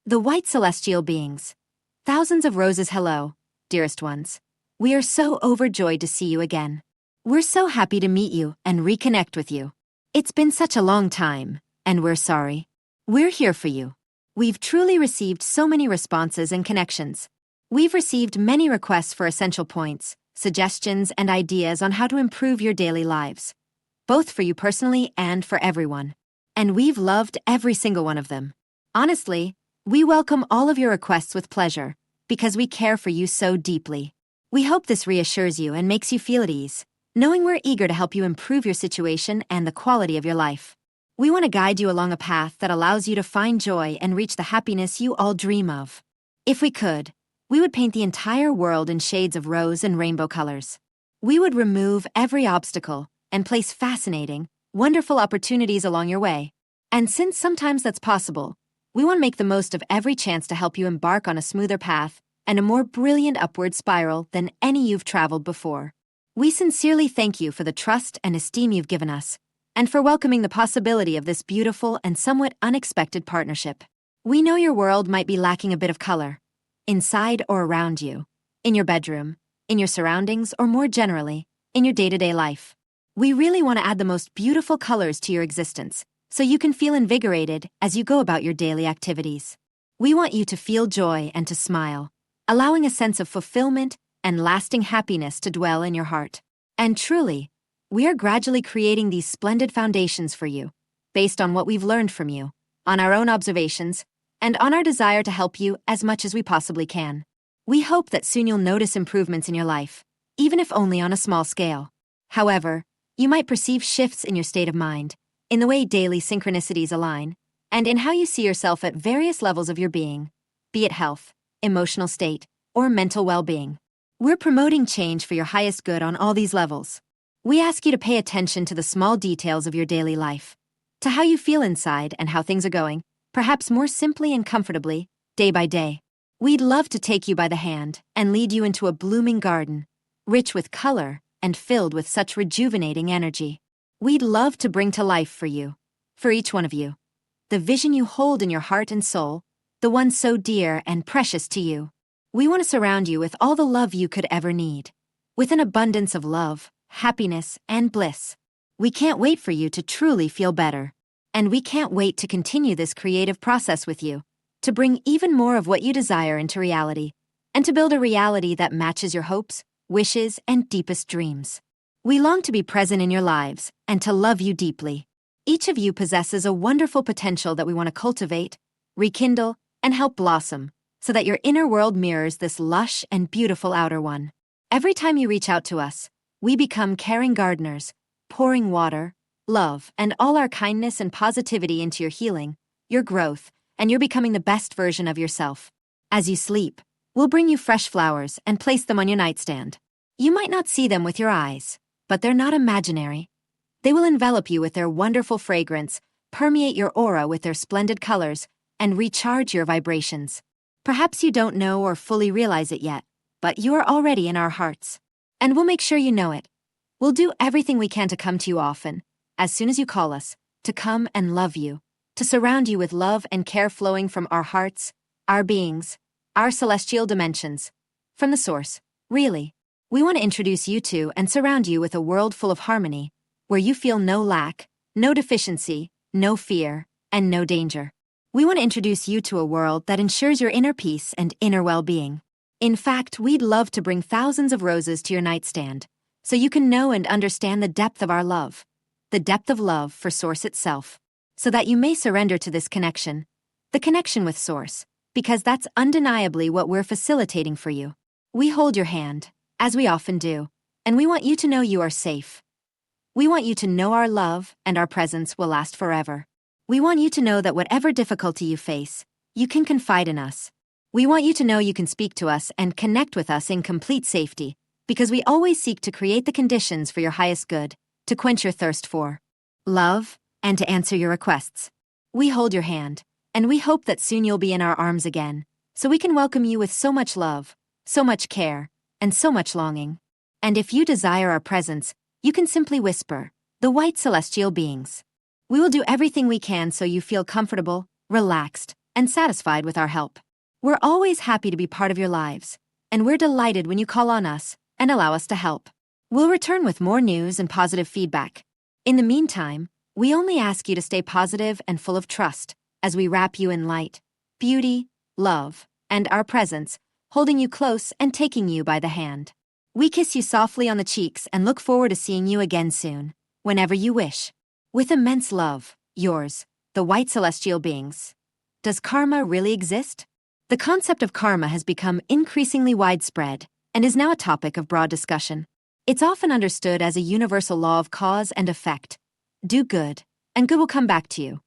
The white celestial beings. Thousands of roses hello, dearest ones. We are so overjoyed to see you again. We're so happy to meet you and reconnect with you. It's been such a long time, and we're sorry. We're here for you. We've truly received so many responses and connections. We've received many requests for essential points, suggestions, and ideas on how to improve your daily lives, both for you personally and for everyone. And we've loved every single one of them. Honestly, we welcome all of your requests with pleasure, because we care for you so deeply. We hope this reassures you and makes you feel at ease, knowing we're eager to help you improve your situation and the quality of your life. We want to guide you along a path that allows you to find joy and reach the happiness you all dream of. If we could, we would paint the entire world in shades of rose and rainbow colors. We would remove every obstacle and place fascinating, wonderful opportunities along your way. And since sometimes that's possible, we want to make the most of every chance to help you embark on a smoother path and a more brilliant upward spiral than any you've traveled before. We sincerely thank you for the trust and esteem you've given us, and for welcoming the possibility of this beautiful and somewhat unexpected partnership. We know your world might be lacking a bit of color, inside or around you, in your bedroom, in your surroundings, or more generally, in your day-to-day life. We really want to add the most beautiful colors to your existence, so you can feel invigorated as you go about your daily activities. We want you to feel joy and to smile, allowing a sense of fulfillment and lasting happiness to dwell in your heart. And truly, we are gradually creating these splendid foundations for you, based on what we've learned from you, on our own observations, and on our desire to help you as much as we possibly can. We hope that soon you'll notice improvements in your life, even if only on a small scale. However, you might perceive shifts in your state of mind, in the way daily synchronicities align, and in how you see yourself at various levels of your being, be it health, emotional state, or mental well-being. We're promoting change for your highest good on all these levels. We ask you to pay attention to the small details of your daily life, to how you feel inside and how things are going, perhaps more simply and comfortably, day by day. We'd love to take you by the hand and lead you into a blooming garden, rich with color and filled with such rejuvenating energy. We'd love to bring to life for you, for each one of you, the vision you hold in your heart and soul, the one so dear and precious to you. We want to surround you with all the love you could ever need, with an abundance of love, happiness, and bliss. We can't wait for you to truly feel better, and we can't wait to continue this creative process with you, to bring even more of what you desire into reality, and to build a reality that matches your hopes, wishes, and deepest dreams. We long to be present in your lives and to love you deeply. Each of you possesses a wonderful potential that we want to cultivate, rekindle, and help blossom, so that your inner world mirrors this lush and beautiful outer one. Every time you reach out to us, we become caring gardeners, pouring water, love, and all our kindness and positivity into your healing, your growth, and you're becoming the best version of yourself. As you sleep, we'll bring you fresh flowers and place them on your nightstand. You might not see them with your eyes, but they're not imaginary. They will envelop you with their wonderful fragrance, permeate your aura with their splendid colors, and recharge your vibrations. Perhaps you don't know or fully realize it yet, but you are already in our hearts. And we'll make sure you know it. We'll do everything we can to come to you often, as soon as you call us, to come and love you, to surround you with love and care flowing from our hearts, our beings, our celestial dimensions, from the source, really. We want to introduce you to and surround you with a world full of harmony, where you feel no lack, no deficiency, no fear, and no danger. We want to introduce you to a world that ensures your inner peace and inner well-being. In fact, we'd love to bring thousands of roses to your nightstand, so you can know and understand the depth of our love, the depth of love for Source itself, so that you may surrender to this connection, the connection with Source, because that's undeniably what we're facilitating for you. We hold your hand, as we often do, and we want you to know you are safe. We want you to know our love and our presence will last forever. We want you to know that whatever difficulty you face, you can confide in us. We want you to know you can speak to us and connect with us in complete safety, because we always seek to create the conditions for your highest good, to quench your thirst for love, and to answer your requests. We hold your hand, and we hope that soon you'll be in our arms again, so we can welcome you with so much love, so much care, and so much longing. And if you desire our presence, you can simply whisper, the white celestial beings. We will do everything we can so you feel comfortable, relaxed, and satisfied with our help. We're always happy to be part of your lives, and we're delighted when you call on us and allow us to help. We'll return with more news and positive feedback. In the meantime, we only ask you to stay positive and full of trust as we wrap you in light, beauty, love, and our presence, holding you close and taking you by the hand. We kiss you softly on the cheeks and look forward to seeing you again soon, whenever you wish. With immense love, yours, the White Celestial Beings. Does karma really exist? The concept of karma has become increasingly widespread and is now a topic of broad discussion. It's often understood as a universal law of cause and effect. Do good, and good will come back to you.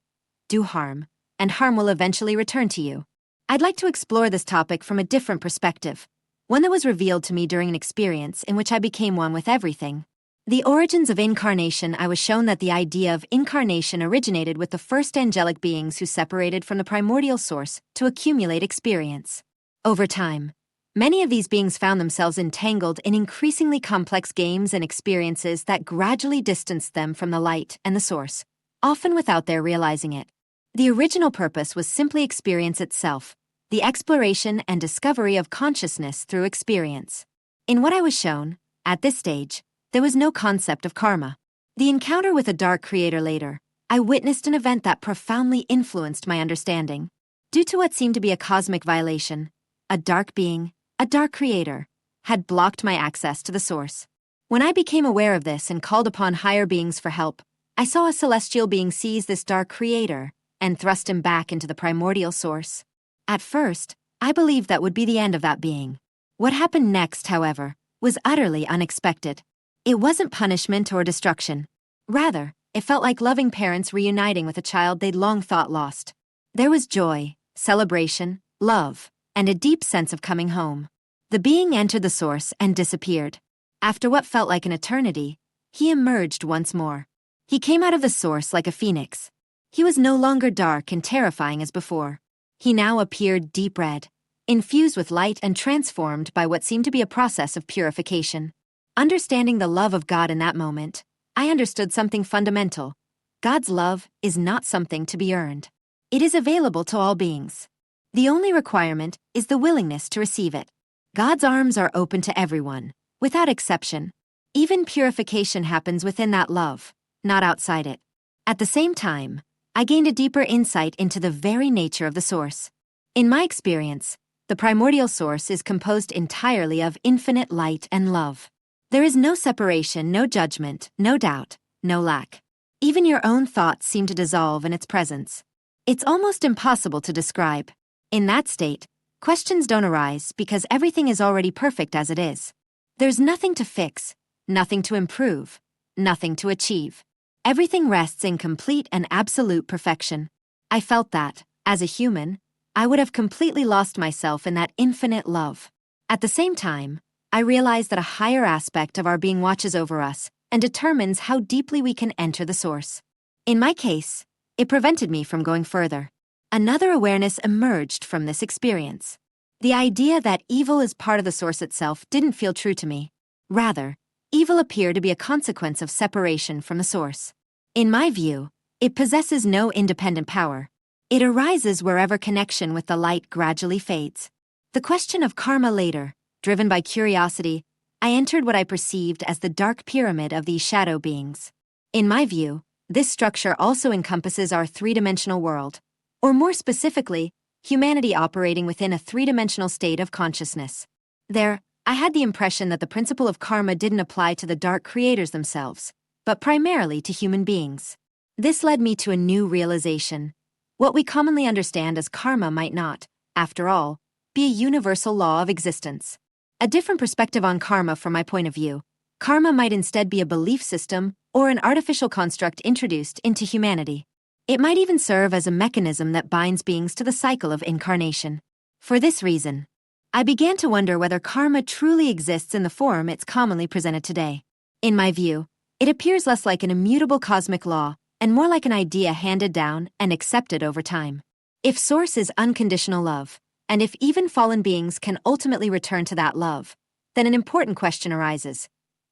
Do harm, and harm will eventually return to you. I'd like to explore this topic from a different perspective, one that was revealed to me during an experience in which I became one with everything. The origins of incarnation. I was shown that the idea of incarnation originated with the first angelic beings who separated from the primordial source to accumulate experience. Over time, many of these beings found themselves entangled in increasingly complex games and experiences that gradually distanced them from the light and the source, often without their realizing it. The original purpose was simply experience itself, the exploration and discovery of consciousness through experience. In what I was shown, at this stage, there was no concept of karma. The encounter with a dark creator later, I witnessed an event that profoundly influenced my understanding. Due to what seemed to be a cosmic violation, a dark being, a dark creator, had blocked my access to the source. When I became aware of this and called upon higher beings for help, I saw a celestial being seize this dark creator and thrust him back into the primordial source. At first, I believed that would be the end of that being. What happened next, however, was utterly unexpected. It wasn't punishment or destruction. Rather, it felt like loving parents reuniting with a child they'd long thought lost. There was joy, celebration, love, and a deep sense of coming home. The being entered the source and disappeared. After what felt like an eternity, he emerged once more. He came out of the source like a phoenix. He was no longer dark and terrifying as before. He now appeared deep red, infused with light and transformed by what seemed to be a process of purification. Understanding the love of God in that moment, I understood something fundamental. God's love is not something to be earned. It is available to all beings. The only requirement is the willingness to receive it. God's arms are open to everyone, without exception. Even purification happens within that love, not outside it. At the same time, I gained a deeper insight into the very nature of the source. In my experience, the primordial source is composed entirely of infinite light and love. There is no separation, no judgment, no doubt, no lack. Even your own thoughts seem to dissolve in its presence. It's almost impossible to describe. In that state, questions don't arise because everything is already perfect as it is. There's nothing to fix, nothing to improve, nothing to achieve. Everything rests in complete and absolute perfection. I felt that, as a human, I would have completely lost myself in that infinite love. At the same time, I realized that a higher aspect of our being watches over us and determines how deeply we can enter the source. In my case, it prevented me from going further. Another awareness emerged from this experience. The idea that evil is part of the source itself didn't feel true to me. Rather, evil appeared to be a consequence of separation from the source. In my view, it possesses no independent power. It arises wherever connection with the light gradually fades. The question of karma later, driven by curiosity, I entered what I perceived as the dark pyramid of these shadow beings. In my view, this structure also encompasses our three-dimensional world, or more specifically, humanity operating within a three-dimensional state of consciousness. There, I had the impression that the principle of karma didn't apply to the dark creators themselves, but primarily to human beings. This led me to a new realization. What we commonly understand as karma might not, after all, be a universal law of existence. A different perspective on karma from my point of view. Karma might instead be a belief system or an artificial construct introduced into humanity. It might even serve as a mechanism that binds beings to the cycle of incarnation. For this reason, I began to wonder whether karma truly exists in the form it's commonly presented today. In my view, it appears less like an immutable cosmic law and more like an idea handed down and accepted over time. If source is unconditional love, and if even fallen beings can ultimately return to that love, then an important question arises.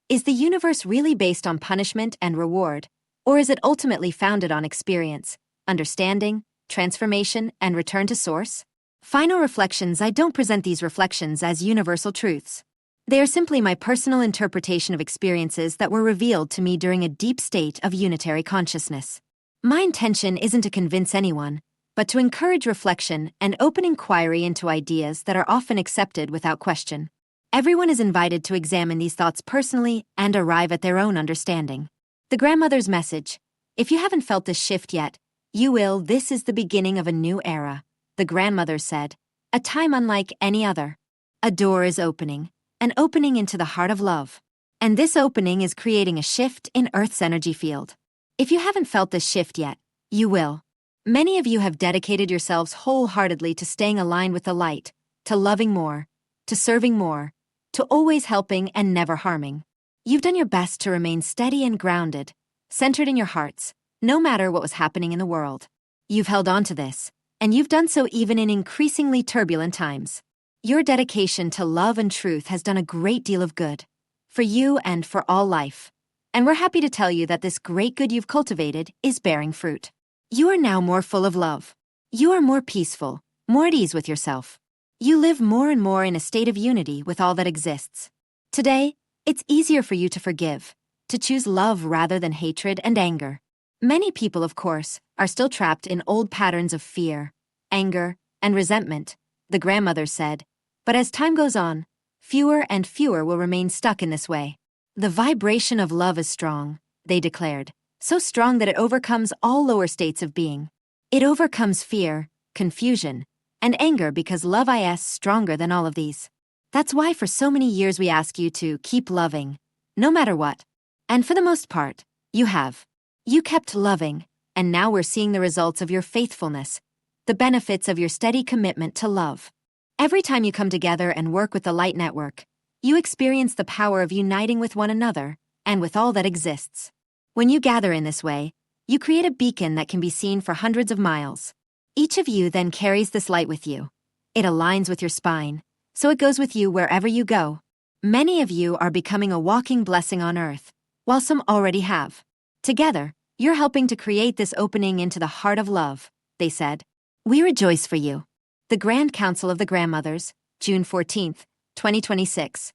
Is the universe really based on punishment and reward, or is it ultimately founded on experience, understanding, transformation, and return to source? Final reflections. I don't present these reflections as universal truths. They are simply my personal interpretation of experiences that were revealed to me during a deep state of unitary consciousness. My intention isn't to convince anyone, but to encourage reflection and open inquiry into ideas that are often accepted without question. Everyone is invited to examine these thoughts personally and arrive at their own understanding. The grandmother's message. If you haven't felt this shift yet, you will. This is the beginning of a new era, the grandmother said, a time unlike any other. A door is opening, an opening into the heart of love. And this opening is creating a shift in Earth's energy field. If you haven't felt this shift yet, you will. Many of you have dedicated yourselves wholeheartedly to staying aligned with the light, to loving more, to serving more, to always helping and never harming. You've done your best to remain steady and grounded, centered in your hearts, no matter what was happening in the world. You've held on to this, and you've done so even in increasingly turbulent times. Your dedication to love and truth has done a great deal of good, for you and for all life. And we're happy to tell you that this great good you've cultivated is bearing fruit. You are now more full of love. You are more peaceful, more at ease with yourself. You live more and more in a state of unity with all that exists. Today, it's easier for you to forgive, to choose love rather than hatred and anger. Many people, of course, are still trapped in old patterns of fear, anger, and resentment, the grandmother said. But as time goes on, fewer and fewer will remain stuck in this way. The vibration of love is strong, they declared, so strong that it overcomes all lower states of being. It overcomes fear, confusion, and anger because love is stronger than all of these. That's why for so many years we ask you to keep loving, no matter what. And for the most part, you have. You kept loving, and now we're seeing the results of your faithfulness, the benefits of your steady commitment to love. Every time you come together and work with the Light Network, you experience the power of uniting with one another and with all that exists. When you gather in this way, you create a beacon that can be seen for hundreds of miles. Each of you then carries this light with you. It aligns with your spine, so it goes with you wherever you go. Many of you are becoming a walking blessing on Earth, while some already have. Together, you're helping to create this opening into the heart of love, they said. We rejoice for you. The Grand Council of the Grandmothers, June 14, 2026.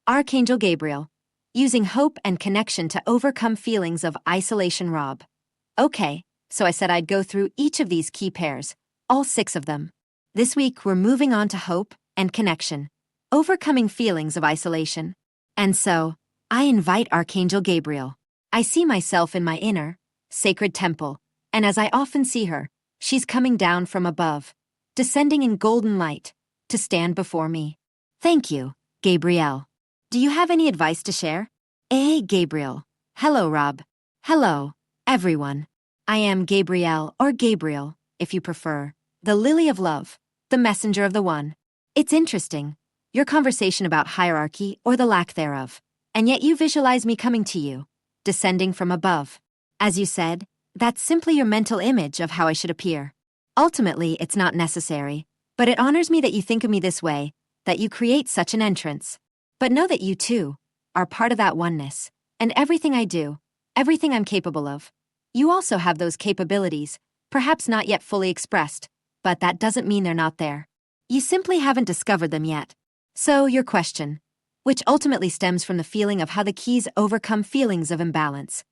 Archangel Gabriel. Using hope and connection to overcome feelings of isolation. Rob. Okay, so I said I'd go through each of these key pairs, all 6 of them. This week we're moving on to hope and connection, overcoming feelings of isolation. And so, I invite Archangel Gabriel. I see myself in my inner, sacred temple, and as I often see her, she's coming down from above, descending in golden light, to stand before me. Thank you, Gabriel. Do you have any advice to share? Gabriel. Hello, Rob. Hello, everyone. I am Gabriel, or Gabriel, if you prefer, the lily of love, the messenger of the One. It's interesting, your conversation about hierarchy or the lack thereof, and yet you visualize me coming to you, descending from above. As you said, that's simply your mental image of how I should appear. Ultimately, it's not necessary, but it honors me that you think of me this way, that you create such an entrance. But know that you, too, are part of that oneness, and everything I do, everything I'm capable of. You also have those capabilities, perhaps not yet fully expressed, but that doesn't mean they're not there. You simply haven't discovered them yet. So, your question, which ultimately stems from the feeling of how the keys overcome feelings of imbalance.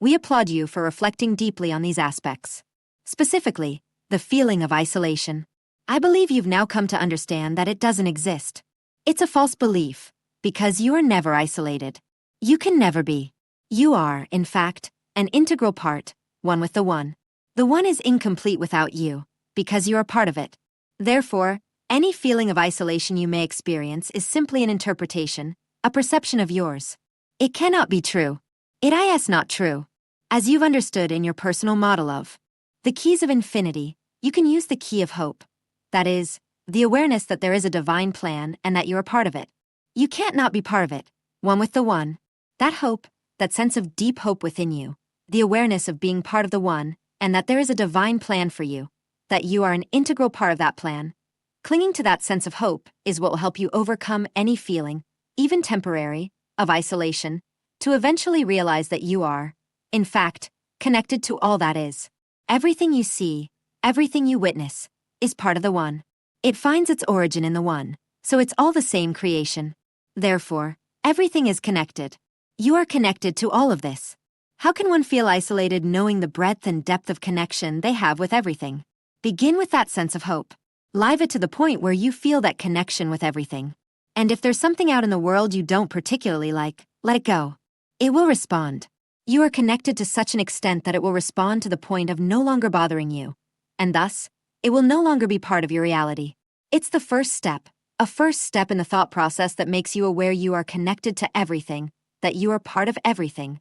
We applaud you for reflecting deeply on these aspects. Specifically, the feeling of isolation. I believe you've now come to understand that it doesn't exist. It's a false belief, because you are never isolated. You can never be. You are, in fact, an integral part, one with the One. The One is incomplete without you, because you are part of it. Therefore, any feeling of isolation you may experience is simply an interpretation, a perception of yours. It cannot be true. It is not true. As you've understood in your personal model of the keys of infinity, you can use the key of hope. That is, the awareness that there is a divine plan and that you're a part of it. You can't not be part of it, one with the One. That hope, that sense of deep hope within you, the awareness of being part of the One, and that there is a divine plan for you, that you are an integral part of that plan. Clinging to that sense of hope is what will help you overcome any feeling, even temporary, of isolation, to eventually realize that you are, in fact, connected to all that is. Everything you see, Everything you witness is part of the One. It finds its origin in the One, so it's all the same creation. Therefore, everything is connected. You are connected to all of this. How can one feel isolated knowing the breadth and depth of connection they have with everything? Begin with that sense of hope. Live it to the point where you feel that connection with everything. And if there's something out in the world you don't particularly like, let it go. It will respond. You are connected to such an extent that it will respond to the point of no longer bothering you. And thus, it will no longer be part of your reality. It's the first step, a first step in the thought process that makes you aware you are connected to everything, that you are part of everything.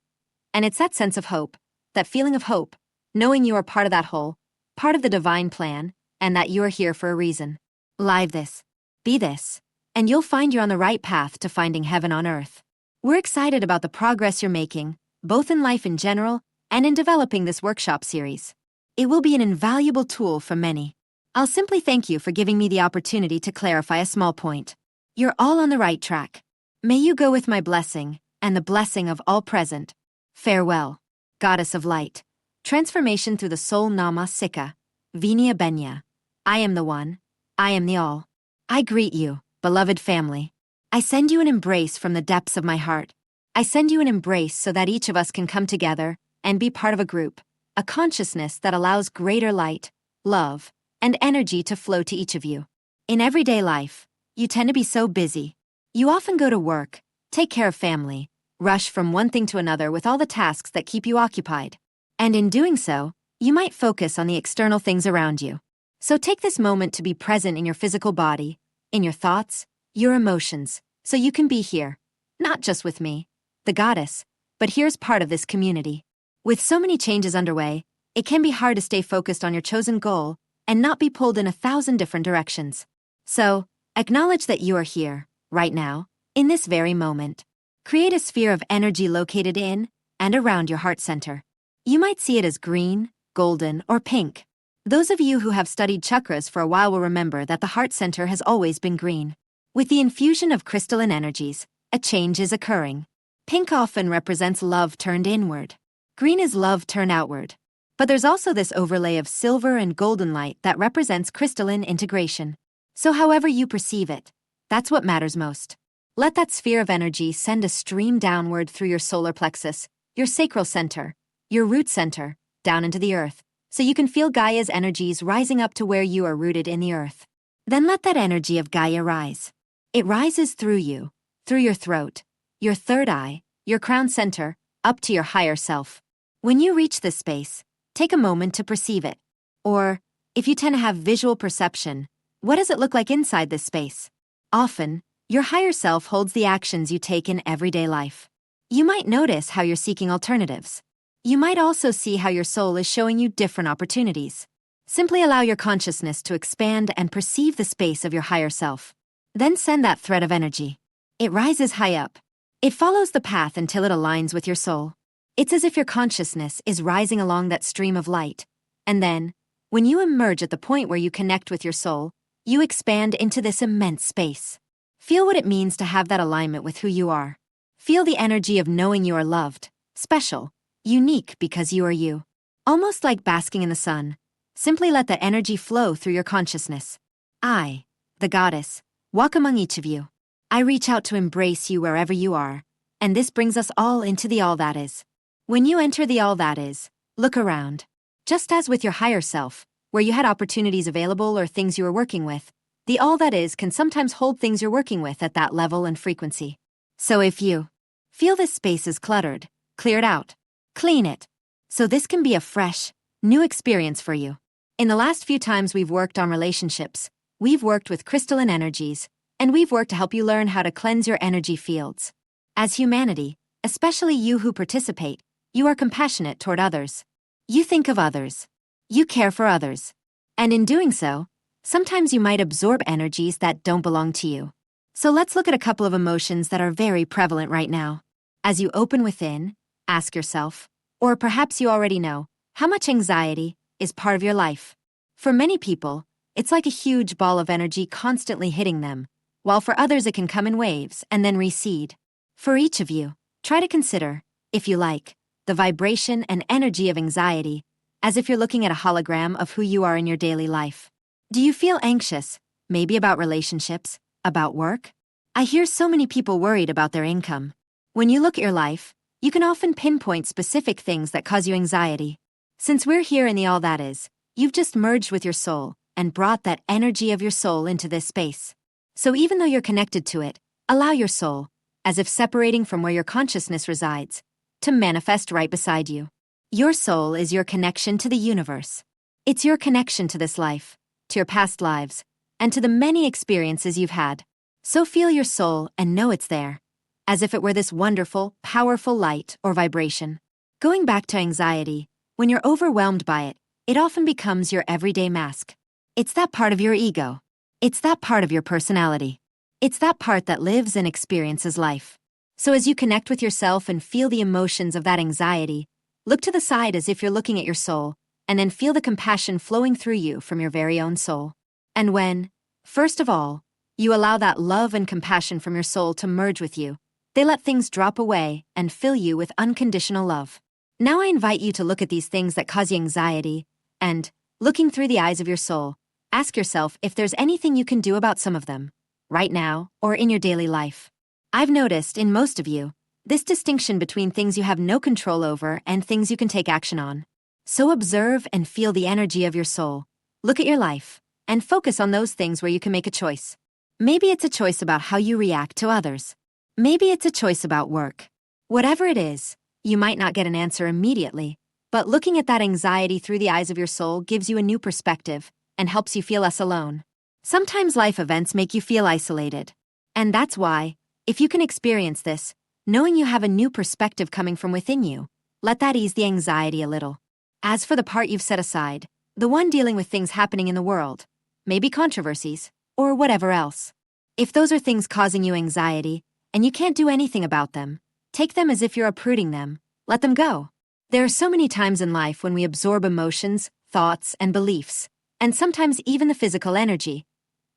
And it's that sense of hope, that feeling of hope, knowing you are part of that whole, part of the divine plan, and that you are here for a reason. Live this. Be this. And you'll find you're on the right path to finding heaven on earth. We're excited about the progress you're making, both in life in general and in developing this workshop series. It will be an invaluable tool for many. I'll simply thank you for giving me the opportunity to clarify a small point. You're all on the right track. May you go with my blessing, and the blessing of all present. Farewell, Goddess of Light. Transformation through the Soul Nama Sikha. Vinya Benya. I am the One. I am the All. I greet you, beloved family. I send you an embrace from the depths of my heart. I send you an embrace so that each of us can come together and be part of a group, a consciousness that allows greater light, love, and energy to flow to each of you. In everyday life, you tend to be so busy. You often go to work, take care of family, rush from one thing to another with all the tasks that keep you occupied. And in doing so, you might focus on the external things around you. So take this moment to be present in your physical body, in your thoughts, your emotions, so you can be here, not just with me, the goddess, but here's part of this community. With so many changes underway, it can be hard to stay focused on your chosen goal and not be pulled in 1,000 different directions. So, acknowledge that you are here, right now, in this very moment. Create a sphere of energy located in and around your heart center. You might see it as green, golden, or pink. Those of you who have studied chakras for a while will remember that the heart center has always been green. With the infusion of crystalline energies, a change is occurring. Pink often represents love turned inward. Green is love turned outward. But there's also this overlay of silver and golden light that represents crystalline integration. So however you perceive it, that's what matters most. Let that sphere of energy send a stream downward through your solar plexus, your sacral center, your root center, down into the earth, so you can feel Gaia's energies rising up to where you are rooted in the earth. Then let that energy of Gaia rise. It rises through you, through your throat, your third eye, your crown center, up to your higher self. When you reach this space, take a moment to perceive it. Or, if you tend to have visual perception, what does it look like inside this space? Often, your higher self holds the actions you take in everyday life. You might notice how you're seeking alternatives. You might also see how your soul is showing you different opportunities. Simply allow your consciousness to expand and perceive the space of your higher self. Then send that thread of energy. It rises high up. It follows the path until it aligns with your soul. It's as if your consciousness is rising along that stream of light. And then, when you emerge at the point where you connect with your soul, you expand into this immense space. Feel what it means to have that alignment with who you are. Feel the energy of knowing you are loved, special, unique because you are you. Almost like basking in the sun. Simply let the energy flow through your consciousness. I, the goddess, walk among each of you. I reach out to embrace you wherever you are, and this brings us all into the all that is. When you enter the all that is, look around. Just as with your higher self, where you had opportunities available or things you were working with, the all that is can sometimes hold things you're working with at that level and frequency. So if you feel this space is cluttered, clear it out. Clean it. So this can be a fresh, new experience for you. In the last few times we've worked on relationships, we've worked with crystalline energies, and we've worked to help you learn how to cleanse your energy fields. As humanity, especially you who participate, you are compassionate toward others. You think of others. You care for others. And in doing so, sometimes you might absorb energies that don't belong to you. So let's look at a couple of emotions that are very prevalent right now. As you open within, ask yourself, or perhaps you already know, how much anxiety is part of your life. For many people, it's like a huge ball of energy constantly hitting them, while for others it can come in waves and then recede. For each of you, try to consider, if you like, the vibration and energy of anxiety as if you're looking at a hologram of who you are in your daily life. Do you feel anxious, maybe about relationships, about work? I hear so many people worried about their income. When you look at your life, you can often pinpoint specific things that cause you anxiety. Since we're here in the all that is, you've just merged with your soul and brought that energy of your soul into this space. So even though you're connected to it, allow your soul, as if separating from where your consciousness resides, to manifest right beside you. Your soul is your connection to the universe. It's your connection to this life, to your past lives, and to the many experiences you've had. So feel your soul and know it's there, as if it were this wonderful, powerful light or vibration. Going back to anxiety, when you're overwhelmed by it, it often becomes your everyday mask. It's that part of your ego. It's that part of your personality. It's that part that lives and experiences life. So as you connect with yourself and feel the emotions of that anxiety, look to the side as if you're looking at your soul, and then feel the compassion flowing through you from your very own soul. And when, first of all, you allow that love and compassion from your soul to merge with you, they let things drop away and fill you with unconditional love. Now I invite you to look at these things that cause you anxiety, and, looking through the eyes of your soul, ask yourself if there's anything you can do about some of them, right now or in your daily life. I've noticed, in most of you, this distinction between things you have no control over and things you can take action on. So observe and feel the energy of your soul. Look at your life, and focus on those things where you can make a choice. Maybe it's a choice about how you react to others. Maybe it's a choice about work. Whatever it is, you might not get an answer immediately, but looking at that anxiety through the eyes of your soul gives you a new perspective and helps you feel less alone. Sometimes life events make you feel isolated. And that's why, if you can experience this, knowing you have a new perspective coming from within you, let that ease the anxiety a little. As for the part you've set aside, the one dealing with things happening in the world, maybe controversies, or whatever else. If those are things causing you anxiety, and you can't do anything about them, take them as if you're uprooting them, let them go. There are so many times in life when we absorb emotions, thoughts, and beliefs, and sometimes even the physical energy,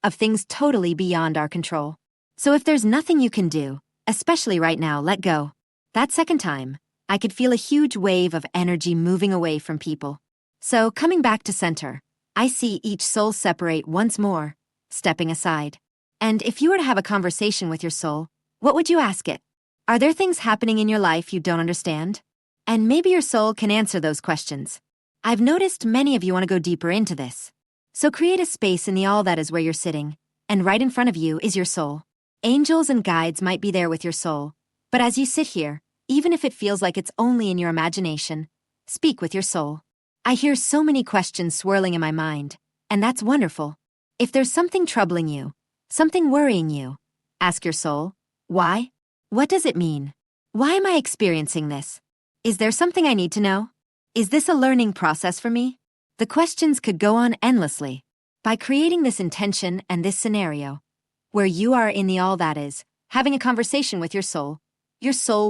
of things totally beyond our control. So if there's nothing you can do, especially right now, let go. That second time, I could feel a huge wave of energy moving away from people. So coming back to center, I see each soul separate once more, stepping aside. And if you were to have a conversation with your soul, what would you ask it? Are there things happening in your life you don't understand? And maybe your soul can answer those questions. I've noticed many of you want to go deeper into this. So create a space in the all that is where you're sitting, and right in front of you is your soul. Angels and guides might be there with your soul, but as you sit here, even if it feels like it's only in your imagination, speak with your soul. I hear so many questions swirling in my mind, and that's wonderful. If there's something troubling you, something worrying you, ask your soul, why? What does it mean? Why am I experiencing this? Is there something I need to know? Is this a learning process for me? The questions could go on endlessly. By creating this intention and this scenario, where you are in the all that is, having a conversation with your soul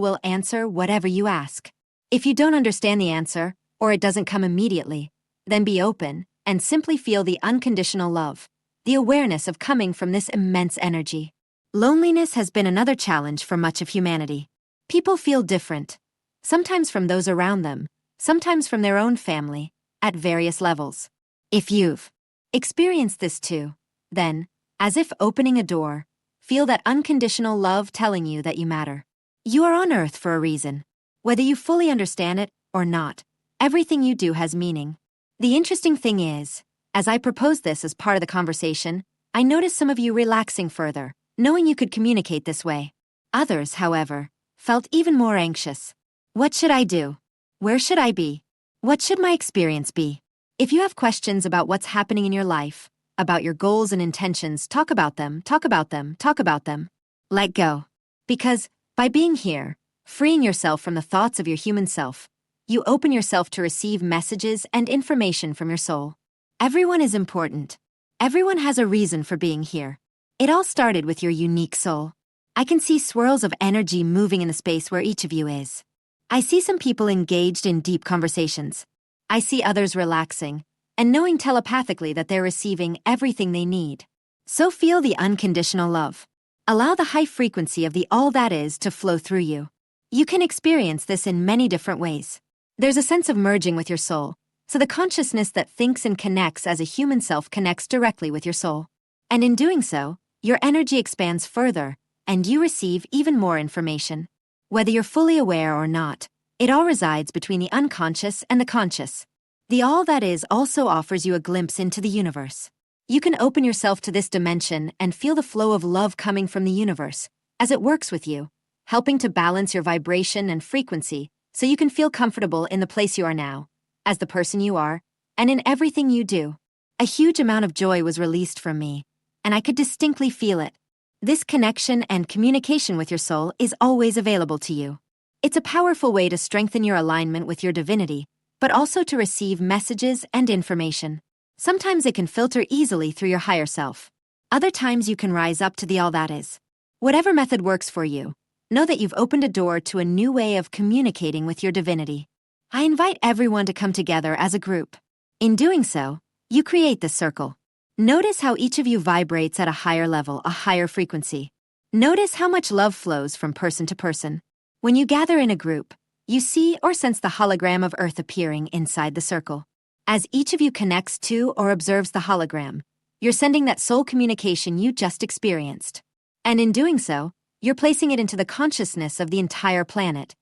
will answer whatever you ask. If you don't understand the answer, or it doesn't come immediately, then be open and simply feel the unconditional love, the awareness of coming from this immense energy. Loneliness has been another challenge for much of humanity. People feel different, sometimes from those around them, sometimes from their own family, at various levels. If you've experienced this too, then, as if opening a door, feel that unconditional love telling you that you matter. You are on Earth for a reason. Whether you fully understand it or not, everything you do has meaning. The interesting thing is, as I proposed this as part of the conversation, I noticed some of you relaxing further, knowing you could communicate this way. Others, however, felt even more anxious. What should I do? Where should I be? What should my experience be? If you have questions about what's happening in your life, about your goals and intentions, talk about them, talk about them, talk about them. Let go. Because, by being here, freeing yourself from the thoughts of your human self, you open yourself to receive messages and information from your soul. Everyone is important. Everyone has a reason for being here. It all started with your unique soul. I can see swirls of energy moving in the space where each of you is. I see some people engaged in deep conversations. I see others relaxing, and knowing telepathically that they're receiving everything they need. So feel the unconditional love. Allow the high frequency of the all that is to flow through you. You can experience this in many different ways. There's a sense of merging with your soul, So the consciousness that thinks and connects as a human self connects directly with your soul. And in doing so, your energy expands further, and you receive even more information. Whether you're fully aware or not, it all resides between the unconscious and the conscious. The all that is also offers you a glimpse into the universe. You can open yourself to this dimension and feel the flow of love coming from the universe, as it works with you, helping to balance your vibration and frequency so you can feel comfortable in the place you are now, as the person you are, and in everything you do. A huge amount of joy was released from me, and I could distinctly feel it. This connection and communication with your soul is always available to you. It's a powerful way to strengthen your alignment with your divinity, but also to receive messages and information. Sometimes it can filter easily through your higher self. Other times you can rise up to the all that is. Whatever method works for you, know that you've opened a door to a new way of communicating with your divinity. I invite everyone to come together as a group. In doing so, you create this circle. Notice how each of you vibrates at a higher level, a higher frequency. Notice how much love flows from person to person. When you gather in a group, you see or sense the hologram of Earth appearing inside the circle. As each of you connects to or observes the hologram, you're sending that soul communication you just experienced. And in doing so, you're placing it into the consciousness of the entire planet.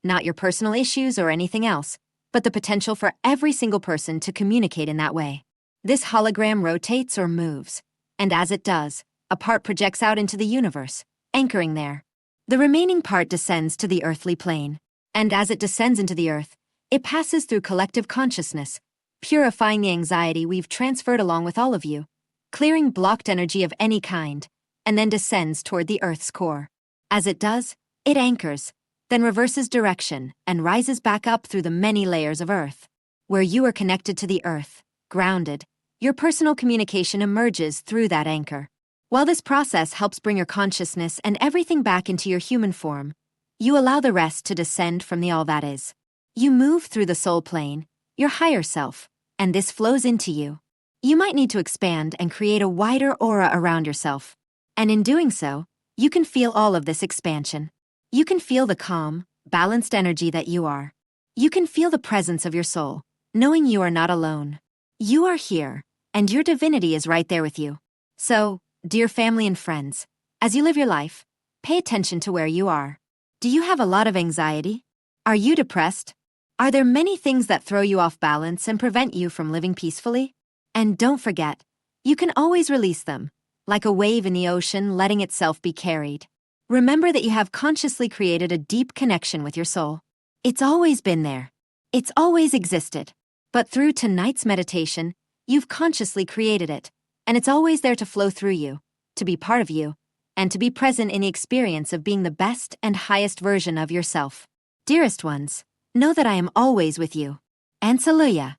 Not your personal issues or anything else, but the potential for every single person to communicate in that way. This hologram rotates or moves, and as it does, a part projects out into the universe, anchoring there. The remaining part descends to the earthly plane, and as it descends into the earth, it passes through collective consciousness, purifying the anxiety we've transferred along with all of you, clearing blocked energy of any kind, and then descends toward the earth's core. As it does, it anchors, then reverses direction and rises back up through the many layers of earth. Where you are connected to the earth, grounded, your personal communication emerges through that anchor. While this process helps bring your consciousness and everything back into your human form, you allow the rest to descend from the all that is. You move through the soul plane, your higher self, and this flows into you. You might need to expand and create a wider aura around yourself. And in doing so, you can feel all of this expansion. You can feel the calm, balanced energy that you are. You can feel the presence of your soul, knowing you are not alone. You are here, and your divinity is right there with you. So, dear family and friends, as you live your life, pay attention to where you are. Do you have a lot of anxiety? Are you depressed? Are there many things that throw you off balance and prevent you from living peacefully? And don't forget, you can always release them, like a wave in the ocean letting itself be carried. Remember that you have consciously created a deep connection with your soul. It's always been there. It's always existed. But through tonight's meditation, you've consciously created it, and it's always there to flow through you, to be part of you, and to be present in the experience of being the best and highest version of yourself. Dearest ones, know that I am always with you. Ansaluya.